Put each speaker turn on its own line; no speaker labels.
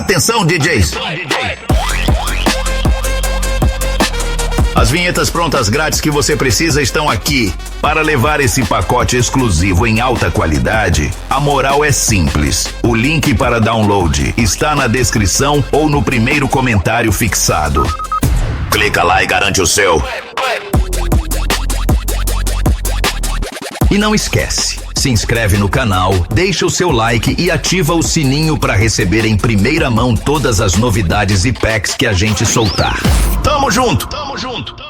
Atenção, DJs! As vinhetas prontas grátis que você precisa estão aqui. Para levar esse pacote exclusivo em alta qualidade, a moral é simples. O link para download está na descrição ou no primeiro comentário fixado. Clica lá e garante o seu. E não esquece, se inscreve no canal, deixa o seu like e ativa o sininho para receber em primeira mão todas as novidades e packs que a gente soltar. Tamo junto! Tamo junto!